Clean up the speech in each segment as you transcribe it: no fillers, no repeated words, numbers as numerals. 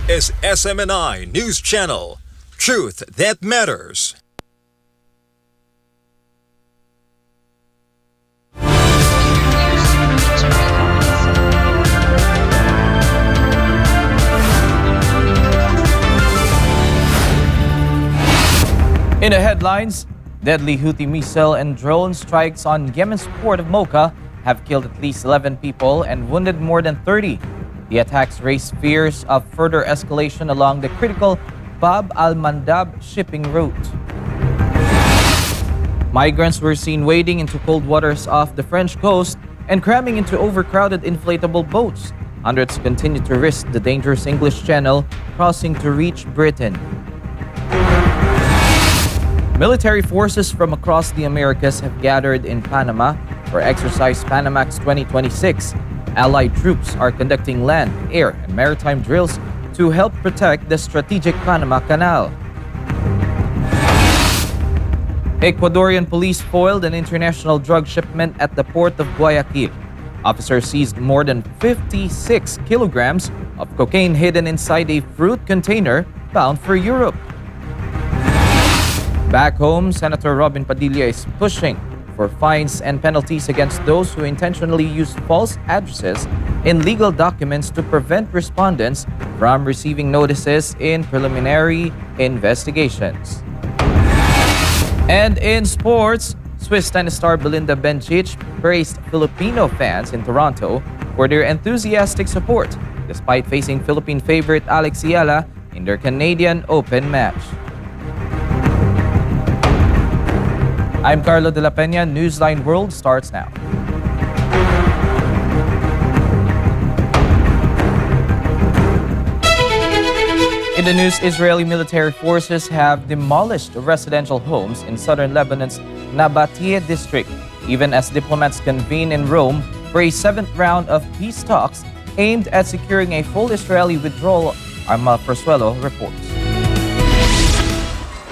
is SMNI News Channel. Truth that matters. In the headlines, deadly Houthi missile and drone strikes on Yemen's port of Mocha have killed at least 11 people and wounded more than 30. The attacks raised fears of further escalation along the critical Bab al-Mandab shipping route. Migrants were seen wading into cold waters off the French coast and cramming into overcrowded inflatable boats. Hundreds continue to risk the dangerous English Channel crossing to reach Britain. Military forces from across the Americas have gathered in Panama for Exercise Panamax 2026. Allied troops are conducting land, air, and maritime drills to help protect the strategic Panama Canal. Ecuadorian police foiled an international drug shipment at the port of Guayaquil. Officers seized more than 56 kilograms of cocaine hidden inside a fruit container bound for Europe. Back home, Senator Robin Padilla is pushing for fines and penalties against those who intentionally use false addresses in legal documents to prevent respondents from receiving notices in preliminary investigations. And in sports, Swiss tennis star Belinda Bencic praised Filipino fans in Toronto for their enthusiastic support, despite facing Philippine favorite Alex Yala in their Canadian Open match. I'm Carlo de la Peña. Newsline World starts now. In the news, Israeli military forces have demolished residential homes in southern Lebanon's Nabatea district, even as diplomats convene in Rome for a seventh round of peace talks aimed at securing a full Israeli withdrawal, Arma Persuelo reports.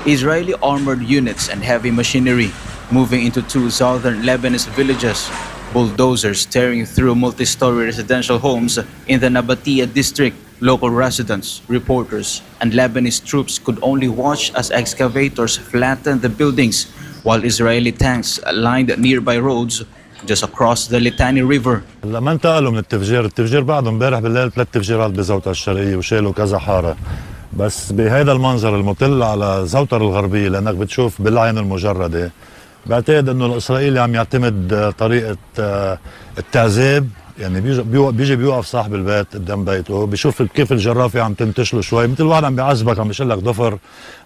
Israeli armored units and heavy machinery moving into two southern Lebanese villages. Bulldozers tearing through multi-story residential homes in the Nabatea district. Local residents, reporters, and Lebanese troops could only watch as excavators flattened the buildings while Israeli tanks lined nearby roads just across the Litani River. لما انتقلوا من التفجير بعده امبارح بالليل 3 تفجيرات بزوطة الشرقية وشالوا كذا حارة. بس بهذا المنظر المطل على زوطر الغربية لأنك بتشوف بالعين المجردة بعتقد انه الاسرائيلي عم يعتمد طريقة التعذيب يعني بيجي بيوقف صاحب البيت قدام بيته بيشوف كيف الجرافة عم تنتشله شوي مثل واحد عم بيعذبك عم بيشلك ضفر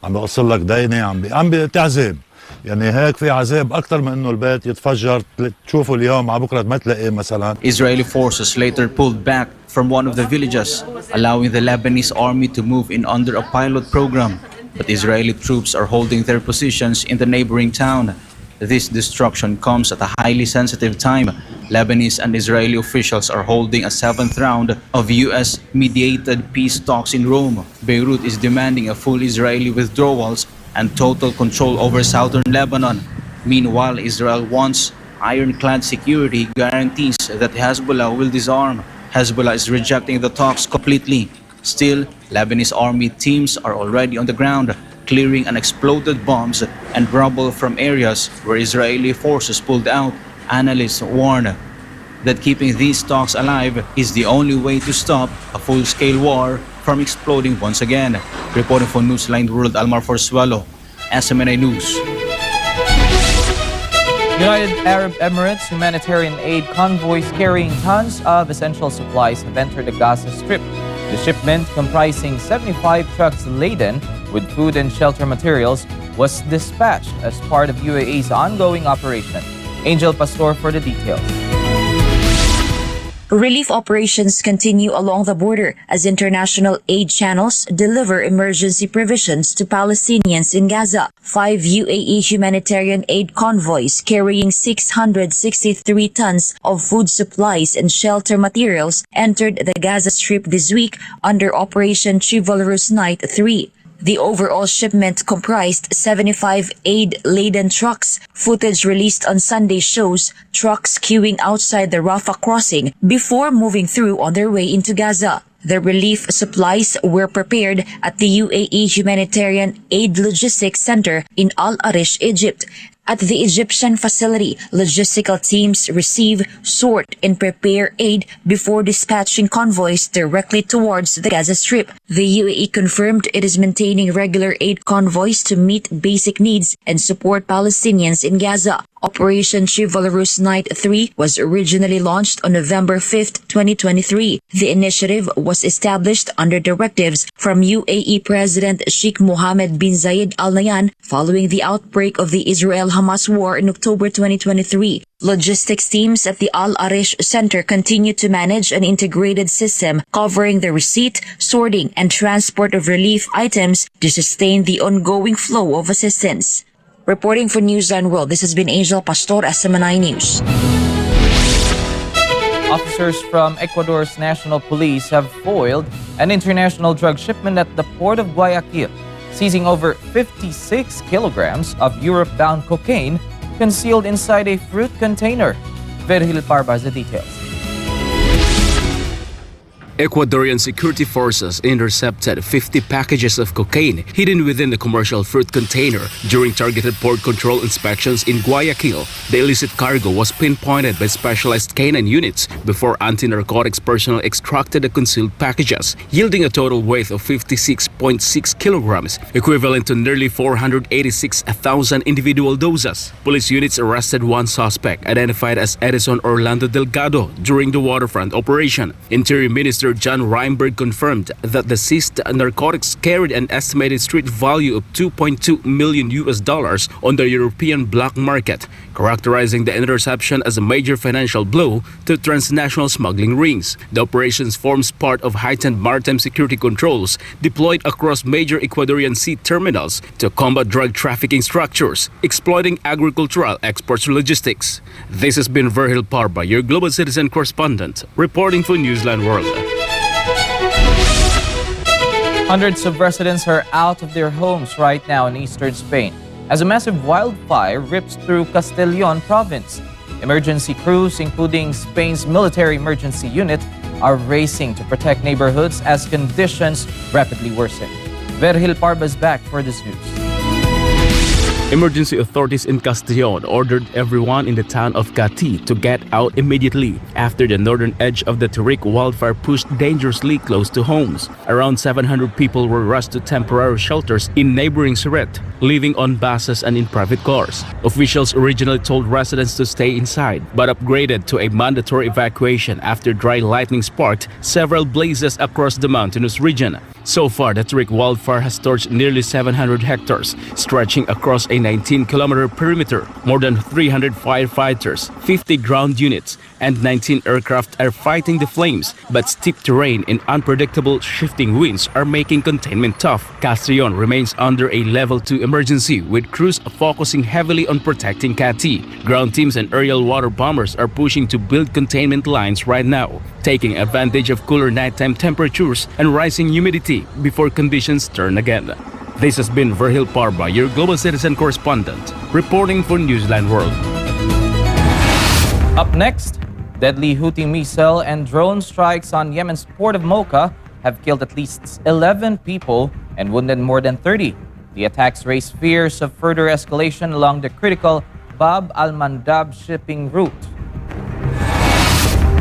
عم بيقص لك دينة عم بتعذب يعني هيك في عذاب أكثر من إنه البيت يتفجر تشوفه اليوم على بكرة ما تلاقيه مثلا. Israeli forces later pulled back from one of the villages, allowing the Lebanese army to move in under a pilot program. But Israeli troops are holding their positions in the neighboring town. This destruction comes at a highly sensitive time. Lebanese and Israeli officials are holding a seventh round of US-mediated peace talks in Rome. Beirut is demanding a full Israeli withdrawals and total control over southern Lebanon. Meanwhile, Israel wants ironclad security guarantees that Hezbollah will disarm. Hezbollah is rejecting the talks completely. Still, Lebanese army teams are already on the ground, clearing unexploded bombs and rubble from areas where Israeli forces pulled out. Analysts warn that keeping these talks alive is the only way to stop a full-scale war from exploding once again. Reporting for Newsline World, Almar Forsuelo, SMNA News. United Arab Emirates humanitarian aid convoys carrying tons of essential supplies have entered the Gaza Strip. The shipment, comprising 75 trucks laden with food and shelter materials, was dispatched as part of UAE's ongoing operation. Angel Pastor for the details. Relief operations continue along the border as international aid channels deliver emergency provisions to Palestinians in Gaza. 5 UAE humanitarian aid convoys carrying 663 tons of food supplies and shelter materials entered the Gaza Strip this week under Operation Chivalrous Night 3. The overall shipment comprised 75 aid-laden trucks. Footage released on Sunday shows trucks queuing outside the Rafah crossing before moving through on their way into Gaza. The relief supplies were prepared at the UAE Humanitarian Aid Logistics Center in Al Arish, Egypt. At the Egyptian facility, logistical teams receive, sort, and prepare aid before dispatching convoys directly towards the Gaza Strip. The UAE confirmed it is maintaining regular aid convoys to meet basic needs and support Palestinians in Gaza. Operation Chivalrous Night 3 was originally launched on November 5, 2023. The initiative was established under directives from UAE President Sheikh Mohammed bin Zayed Al Nahyan following the outbreak of the Israel-Hamas war in October 2023. Logistics teams at the Al Arish Center continue to manage an integrated system covering the receipt, sorting, and transport of relief items to sustain the ongoing flow of assistance. Reporting for Newsline World, this has been Angel Pastor, SMNI News. Officers from Ecuador's National Police have foiled an international drug shipment at the port of Guayaquil, seizing over 56 kilograms of Europe-bound cocaine concealed inside a fruit container. Virgil Parba has the details. Ecuadorian security forces intercepted 50 packages of cocaine hidden within the commercial fruit container during targeted port control inspections in Guayaquil. The illicit cargo was pinpointed by specialized canine units before anti-narcotics personnel extracted the concealed packages, yielding a total weight of 56.6 kilograms, equivalent to nearly 486,000 individual doses. Police units arrested one suspect, identified as Edison Orlando Delgado, during the waterfront operation. Interior Minister John Reinberg confirmed that the seized narcotics carried an estimated street value of $2.2 million on the European black market, characterizing the interception as a major financial blow to transnational smuggling rings. The operations forms part of heightened maritime security controls deployed across major Ecuadorian sea terminals to combat drug trafficking structures, exploiting agricultural exports logistics. This has been Virgil Parba, your Global Citizen correspondent, reporting for Newsline World. Hundreds of residents are out of their homes right now in eastern Spain as a massive wildfire rips through Castellón province. Emergency crews, including Spain's military emergency unit, are racing to protect neighborhoods as conditions rapidly worsen. Virgil Parba is back for this news. Emergency authorities in Castellón ordered everyone in the town of Catí to get out immediately after the northern edge of the Terrique wildfire pushed dangerously close to homes. Around 700 people were rushed to temporary shelters in neighboring Siret, living on buses and in private cars. Officials originally told residents to stay inside, but upgraded to a mandatory evacuation after dry lightning sparked several blazes across the mountainous region. So far, the Terrique wildfire has torched nearly 700 hectares, stretching across a 19-kilometer perimeter. More than 300 firefighters, 50 ground units, and 19 aircraft are fighting the flames, but steep terrain and unpredictable shifting winds are making containment tough. Castellón remains under a level 2 emergency, with crews focusing heavily on protecting Catí. Ground teams and aerial water bombers are pushing to build containment lines right now, taking advantage of cooler nighttime temperatures and rising humidity before conditions turn again. This has been Virgil Parba, your Global Citizen correspondent, reporting for Newsline World. Up next, deadly Houthi missile and drone strikes on Yemen's port of Mocha have killed at least 11 people and wounded more than 30. The attacks raise fears of further escalation along the critical Bab al-Mandab shipping route.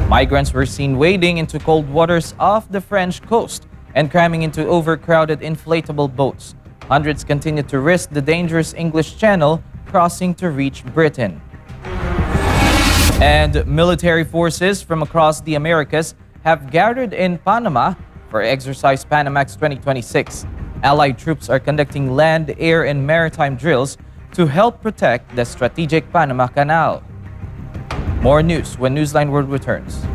Migrants were seen wading into cold waters off the French coast and cramming into overcrowded inflatable boats. Hundreds continue to risk the dangerous English Channel crossing to reach Britain. And military forces from across the Americas have gathered in Panama for Exercise Panamax 2026. Allied troops are conducting land, air, and maritime drills to help protect the strategic Panama Canal. More news when Newsline World returns.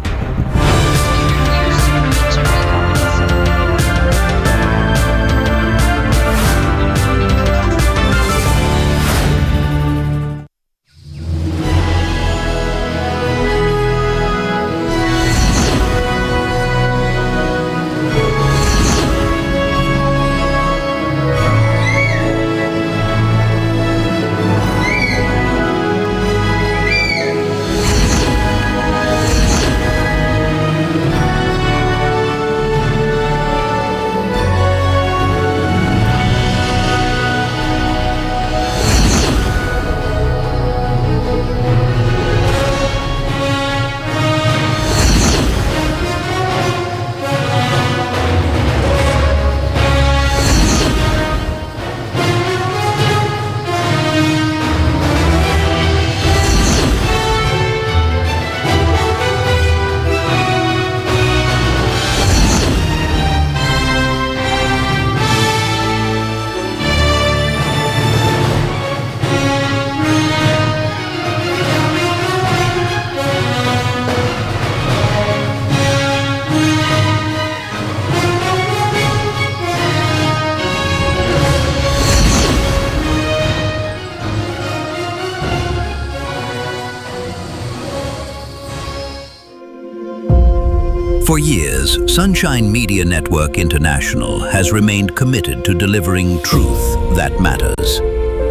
For years, Sunshine Media Network International has remained committed to delivering truth that matters.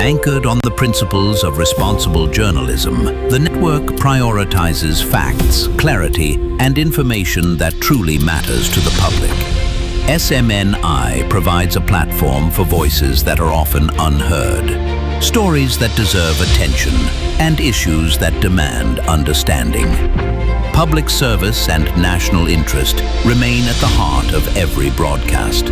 Anchored on the principles of responsible journalism, the network prioritizes facts, clarity, and information that truly matters to the public. SMNI provides a platform for voices that are often unheard, stories that deserve attention, and issues that demand understanding. Public service and national interest remain at the heart of every broadcast.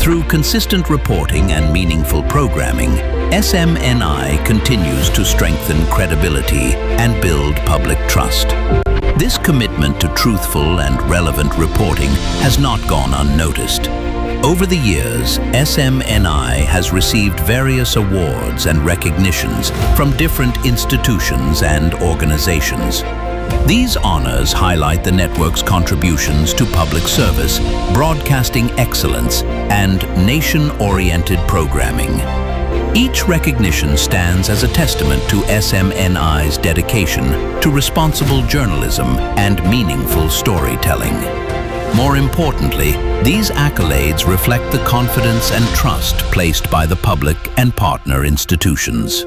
Through consistent reporting and meaningful programming, SMNI continues to strengthen credibility and build public trust. This commitment to truthful and relevant reporting has not gone unnoticed. Over the years, SMNI has received various awards and recognitions from different institutions and organizations. These honors highlight the network's contributions to public service, broadcasting excellence, and nation-oriented programming. Each recognition stands as a testament to SMNI's dedication to responsible journalism and meaningful storytelling. More importantly, these accolades reflect the confidence and trust placed by the public and partner institutions.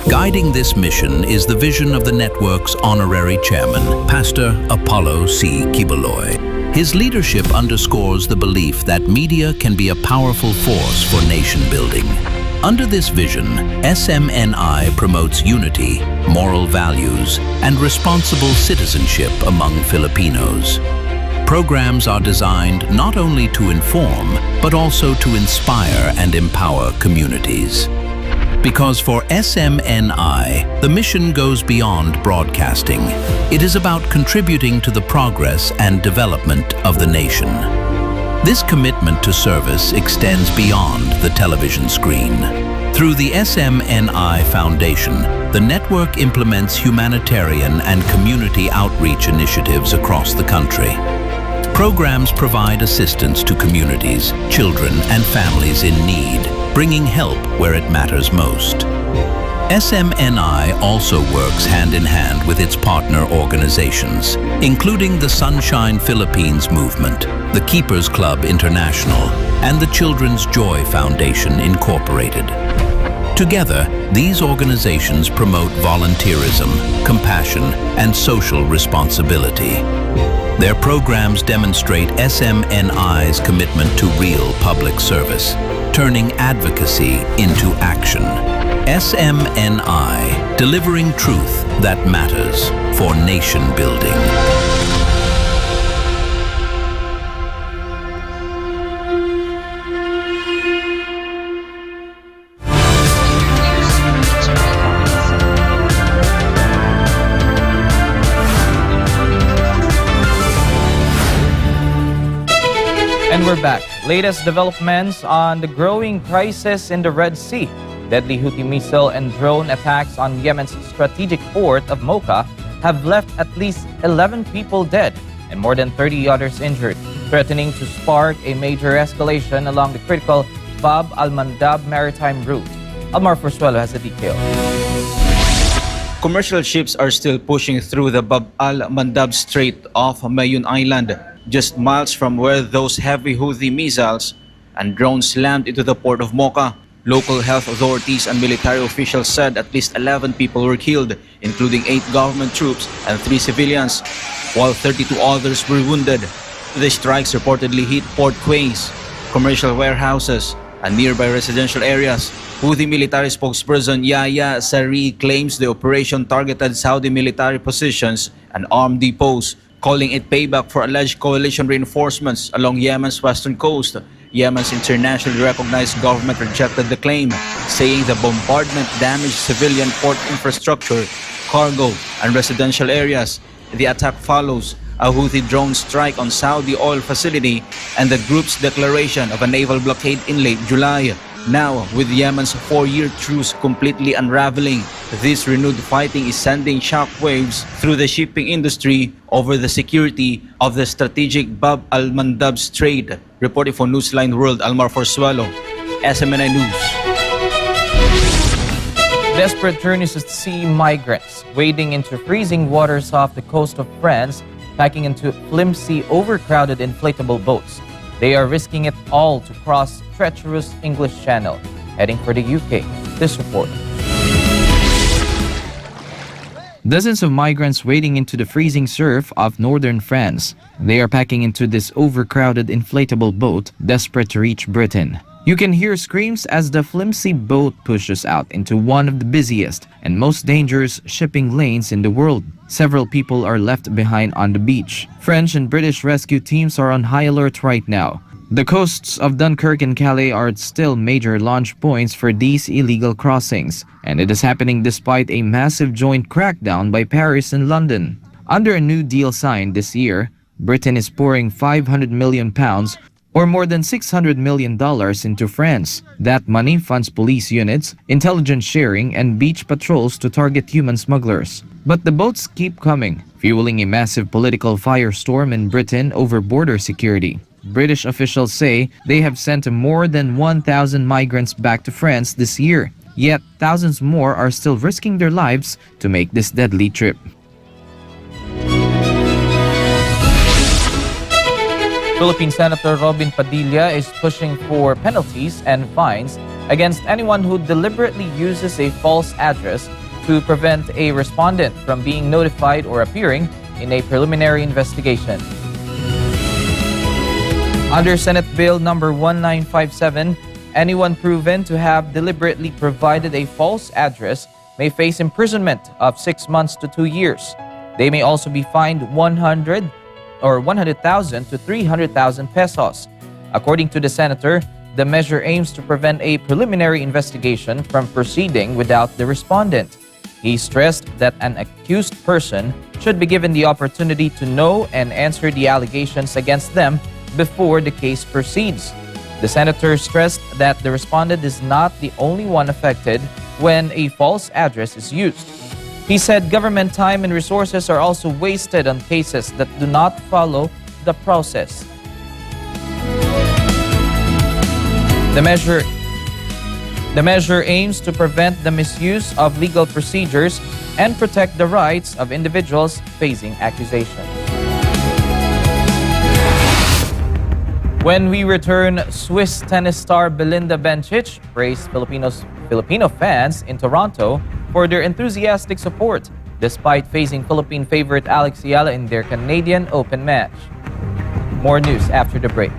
Guiding this mission is the vision of the network's honorary chairman, Pastor Apollo C. Kibaloy. His leadership underscores the belief that media can be a powerful force for nation building. Under this vision, SMNI promotes unity, moral values, and responsible citizenship among Filipinos. Programs are designed not only to inform, but also to inspire and empower communities. Because for SMNI, the mission goes beyond broadcasting. It is about contributing to the progress and development of the nation. This commitment to service extends beyond the television screen. Through the SMNI Foundation, the network implements humanitarian and community outreach initiatives across the country. Programs provide assistance to communities, children, and families in need, bringing help where it matters most. SMNI also works hand-in-hand with its partner organizations, including the Sunshine Philippines Movement, the Keepers Club International, and the Children's Joy Foundation Incorporated. Together, these organizations promote volunteerism, compassion, and social responsibility. Their programs demonstrate SMNI's commitment to real public service, turning advocacy into action. SMNI, delivering truth that matters for nation building. And we're back. Latest developments on the growing crisis in the Red Sea. Deadly Houthi missile and drone attacks on Yemen's strategic port of Mocha have left at least 11 people dead and more than 30 others injured, threatening to spark a major escalation along the critical Bab al-Mandab maritime route. Almar Forsuelo has the details. Commercial ships are still pushing through the Bab al-Mandab Strait off Mayun Island, just miles from where those heavy Houthi missiles and drones slammed into the port of Mocha. Local health authorities and military officials said at least 11 people were killed, including 8 government troops and 3 civilians, while 32 others were wounded. The strikes reportedly hit port quays, commercial warehouses, and nearby residential areas. Houthi military spokesperson Yahya Sari claims the operation targeted Saudi military positions and armed depots, calling it payback for alleged coalition reinforcements along Yemen's western coast. Yemen's internationally recognized government rejected the claim, saying the bombardment damaged civilian port infrastructure, cargo, and residential areas. The attack follows a Houthi drone strike on Saudi oil facility and the group's declaration of a naval blockade in late July. Now, with Yemen's 4-year truce completely unraveling, this renewed fighting is sending shockwaves through the shipping industry over the security of the strategic Bab al-Mandab Strait. Reporting for Newsline World, Almar Forsuelo, SMNI News. Desperate journeys at sea migrants wading into freezing waters off the coast of France packing into flimsy, overcrowded inflatable boats. They are risking it all to cross treacherous English Channel, heading for the UK. This report. Dozens of migrants wading into the freezing surf of northern France. They are packing into this overcrowded inflatable boat, desperate to reach Britain. You can hear screams as the flimsy boat pushes out into one of the busiest and most dangerous shipping lanes in the world. Several people are left behind on the beach. French and British rescue teams are on high alert right now. The coasts of Dunkirk and Calais are still major launch points for these illegal crossings, and it is happening despite a massive joint crackdown by Paris and London. Under a new deal signed this year, Britain is pouring £500 million, or more than $600 million, into France. That money funds police units, intelligence sharing, and beach patrols to target human smugglers. But the boats keep coming, fueling a massive political firestorm in Britain over border security. British officials say they have sent more than 1,000 migrants back to France this year, yet thousands more are still risking their lives to make this deadly trip. Philippine Senator Robin Padilla is pushing for penalties and fines against anyone who deliberately uses a false address to prevent a respondent from being notified or appearing in a preliminary investigation. Under Senate Bill number 1957, anyone proven to have deliberately provided a false address may face imprisonment of 6 months to 2 years. They may also be fined 100,000 to 300,000 pesos. According to the senator, the measure aims to prevent a preliminary investigation from proceeding without the respondent. He stressed that an accused person should be given the opportunity to know and answer the allegations against them before the case proceeds. The senator stressed that the respondent is not the only one affected when a false address is used. He said government time and resources are also wasted on cases that do not follow the process. The measure aims to prevent the misuse of legal procedures and protect the rights of individuals facing accusation. When we return, Swiss tennis star Belinda Bencic praised Filipino fans in Toronto for their enthusiastic support, despite facing Philippine favorite Alex Ayala in their Canadian Open match. More news after the break.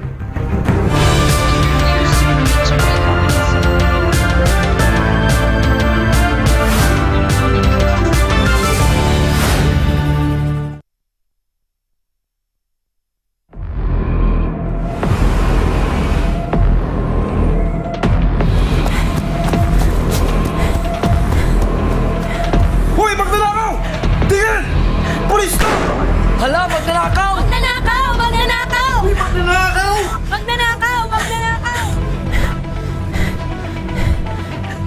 Hala, magnanakaw! Magnanakaw! Magnanakaw! Uy, magnanakaw! Magnanakaw! Magnanakaw!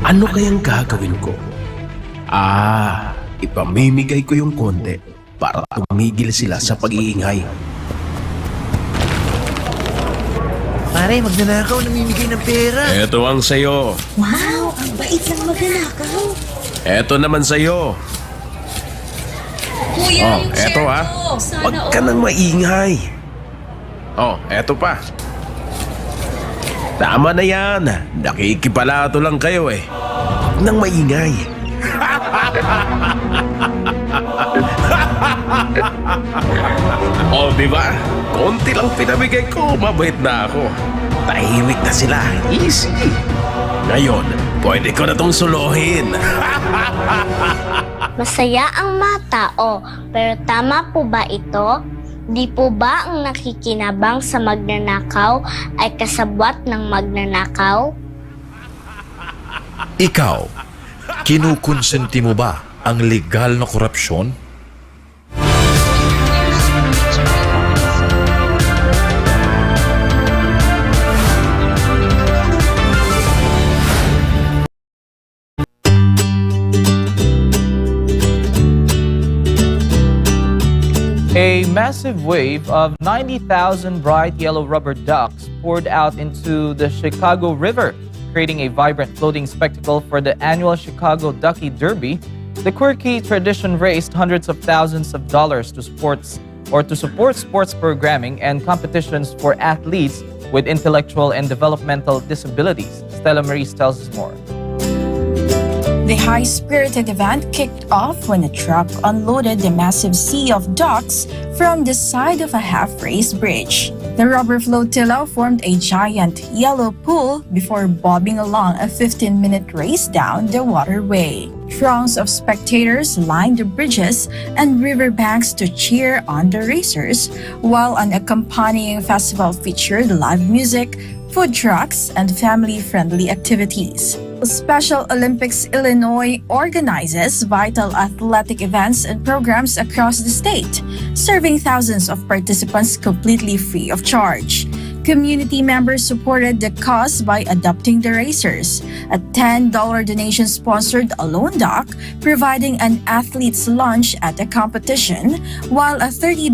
Ano kayang gagawin ko? Ipamimigay ko yung konti para tumigil sila sa pag-iingay. Pare, magnanakaw, namimigay ng pera. Eto ang sayo. Wow! Ang bait lang magnanakaw! Eto naman sayo. Kuya, yung eto share ko! Sana Huwag ka nang maingay. Eto pa. Tama na yan. Nakikipalato lang kayo eh. Huwag nang maingay. Diba? Konti lang pinamigay ko, mabait na ako. Tahimik na sila. Easy. Ngayon, pwede ko na tong suluhin. Masaya ang mga tao, pero tama po ba ito? Di po ba ang nakikinabang sa magnanakaw ay kasabwat ng magnanakaw? Ikaw, kinukonsenti mo ba ang legal na korupsyon? A massive wave of 90,000 bright yellow rubber ducks poured out into the Chicago River, creating a vibrant floating spectacle for the annual Chicago Ducky Derby. The quirky tradition raised hundreds of thousands of dollars to support or to support sports programming and competitions for athletes with intellectual and developmental disabilities. Stella Maris tells us more. The high-spirited event kicked off when a truck unloaded the massive sea of ducks from the side of a half-raised bridge. The rubber flotilla formed a giant yellow pool before bobbing along a 15-minute race down the waterway. Throngs of spectators lined the bridges and riverbanks to cheer on the racers, while an accompanying festival featured live music, food trucks, and family-friendly activities. Special Olympics Illinois organizes vital athletic events and programs across the state, serving thousands of participants completely free of charge. Community members supported the cause by adopting the racers. A $10 donation sponsored a loan dock, providing an athlete's lunch at the competition, while a $30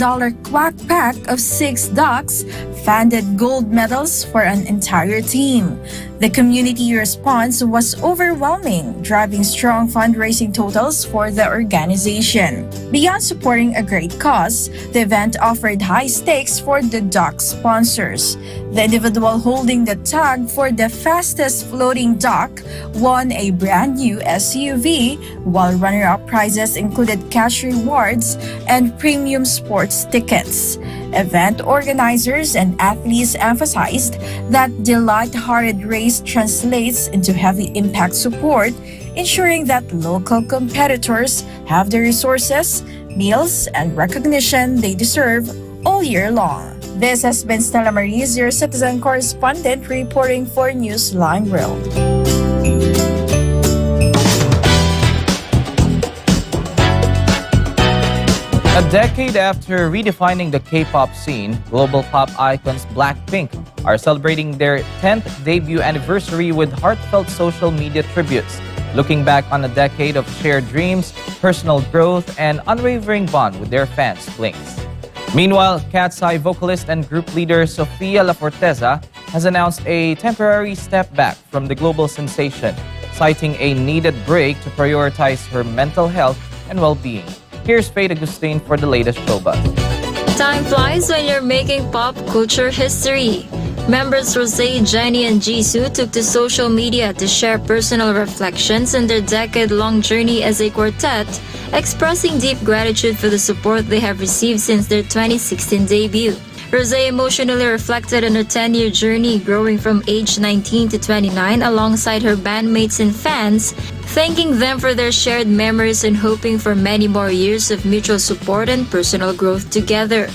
quack pack of 6 ducks funded gold medals for an entire team. The community response was overwhelming, driving strong fundraising totals for the organization. Beyond supporting a great cause, the event offered high stakes for the duck sponsors. The individual holding the tag for the fastest floating duck won a brand new SUV, while runner-up prizes included cash rewards and premium sports tickets. Event organizers and athletes emphasized that the light-hearted race translates into heavy impact support, ensuring that local competitors have the resources, meals, and recognition they deserve all year long. This has been Stella Maris, your citizen correspondent, reporting for Newsline World. A decade after redefining the K-pop scene, global pop icons Blackpink are celebrating their 10th debut anniversary with heartfelt social media tributes, looking back on a decade of shared dreams, personal growth, and unwavering bond with their fans, Blinks. Meanwhile, Cat's Eye vocalist and group leader Sofia La Forteza has announced a temporary step back from the global sensation, citing a needed break to prioritize her mental health and well-being. Here's Faye Agustin for the latest showbuzz. Time flies when you're making pop culture history. Members Rosé, Jennie, and Jisoo took to social media to share personal reflections on their decade-long journey as a quartet, expressing deep gratitude for the support they have received since their 2016 debut. Rosé emotionally reflected on her 10-year journey, growing from age 19 to 29 alongside her bandmates and fans, thanking them for their shared memories and hoping for many more years of mutual support and personal growth together.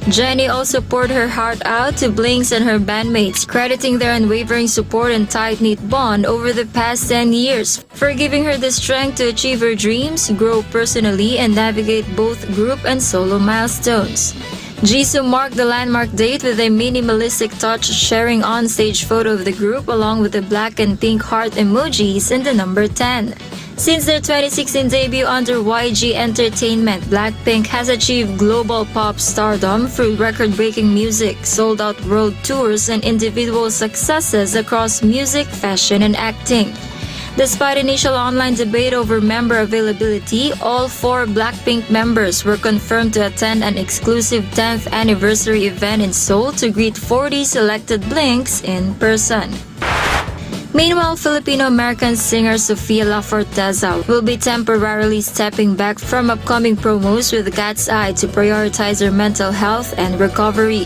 Jennie also poured her heart out to Blinks and her bandmates, crediting their unwavering support and tight-knit bond over the past 10 years, for giving her the strength to achieve her dreams, grow personally, and navigate both group and solo milestones. Jisoo marked the landmark date with a minimalistic touch, sharing on-stage photo of the group along with the black and pink heart emojis and the number 10. Since their 2016 debut under YG Entertainment, Blackpink has achieved global pop stardom through record-breaking music, sold-out world tours, and individual successes across music, fashion, and acting. Despite initial online debate over member availability, all 4 Blackpink members were confirmed to attend an exclusive 10th anniversary event in Seoul to greet 40 selected Blinks in person. Meanwhile, Filipino-American singer Sofia La Forteza will be temporarily stepping back from upcoming promos with Cat's Eye to prioritize her mental health and recovery.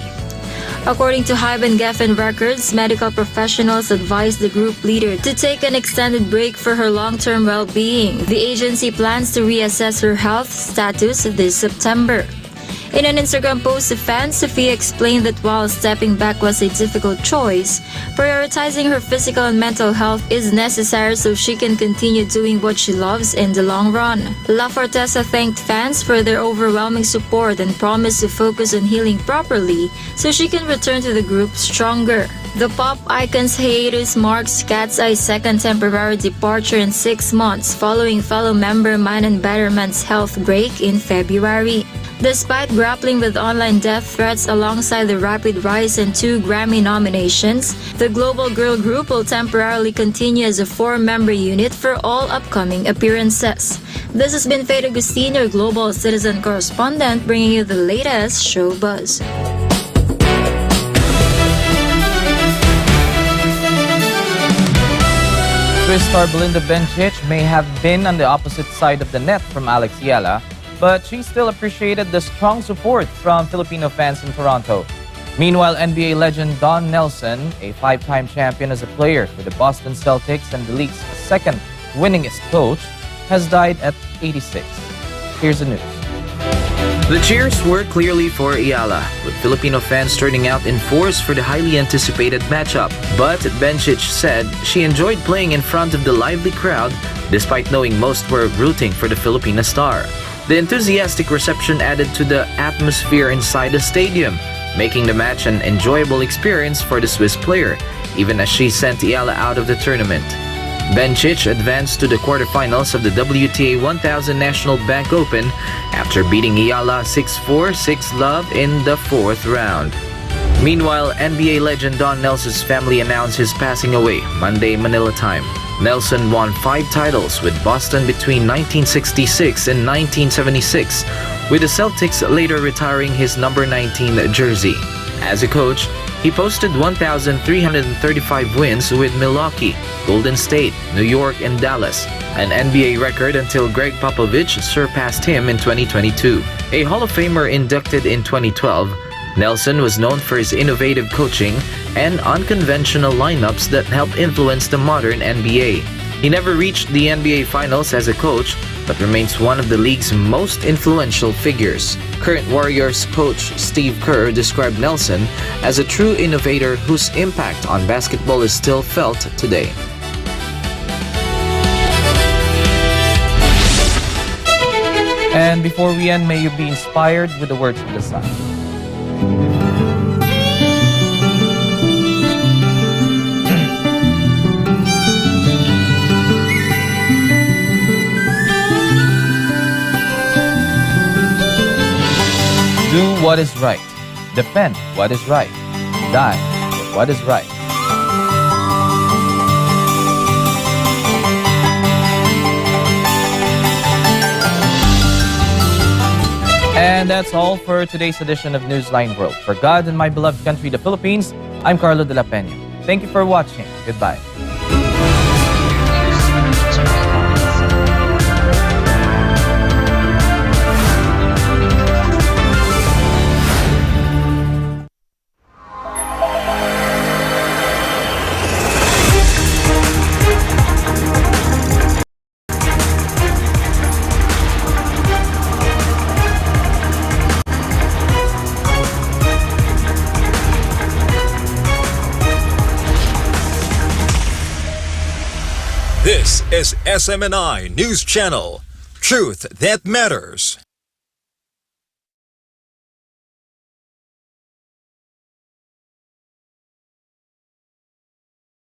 According to Hybe and Geffen Records, medical professionals advised the group leader to take an extended break for her long-term well-being. The agency plans to reassess her health status this September. In an Instagram post to fans, Sofia explained that while stepping back was a difficult choice, prioritizing her physical and mental health is necessary so she can continue doing what she loves in the long run. La Forteza thanked fans for their overwhelming support and promised to focus on healing properly so she can return to the group stronger. The pop icon's hiatus marks Cat's Eye's second temporary departure in 6 months following fellow member Manan Betterman's health break in February. Despite grappling with online death threats alongside the rapid rise in 2 Grammy nominations, the Global Girl Group will temporarily continue as a 4-member unit for all upcoming appearances. This has been Faye Agustin, your Global Citizen correspondent, bringing you the latest show buzz. Swiss star Belinda Bencic may have been on the opposite side of the net from Alex Yala, but she still appreciated the strong support from Filipino fans in Toronto. Meanwhile, NBA legend Don Nelson, a 5-time champion as a player for the Boston Celtics and the league's second winningest coach, has died at 86. Here's the news. The cheers were clearly for Ayala, with Filipino fans turning out in force for the highly anticipated matchup. But Bencic said she enjoyed playing in front of the lively crowd, despite knowing most were rooting for the Filipina star. The enthusiastic reception added to the atmosphere inside the stadium, making the match an enjoyable experience for the Swiss player, even as she sent Ayala out of the tournament. Bencic advanced to the quarterfinals of the WTA 1000 National Bank Open after beating Ayala 6-4, 6-love in the 4th round. Meanwhile, NBA legend Don Nelson's family announced his passing away Monday, Manila time. Nelson won 5 titles with Boston between 1966 and 1976, with the Celtics later retiring his number 19 jersey. As a coach, he posted 1,335 wins with Milwaukee, Golden State, New York, and Dallas, an NBA record until Greg Popovich surpassed him in 2022. A Hall of Famer inducted in 2012, Nelson was known for his innovative coaching and unconventional lineups that helped influence the modern NBA. He never reached the NBA Finals as a coach, but remains one of the league's most influential figures. Current Warriors coach Steve Kerr described Nelson as a true innovator whose impact on basketball is still felt today. And before we end, may you be inspired with the words of the Sun. Do what is right. Defend what is right. Die for what is right. And that's all for today's edition of Newsline World. For God and my beloved country, the Philippines, I'm Carlo de la Peña. Thank you for watching. Goodbye. This is SMNI News Channel. Truth that matters.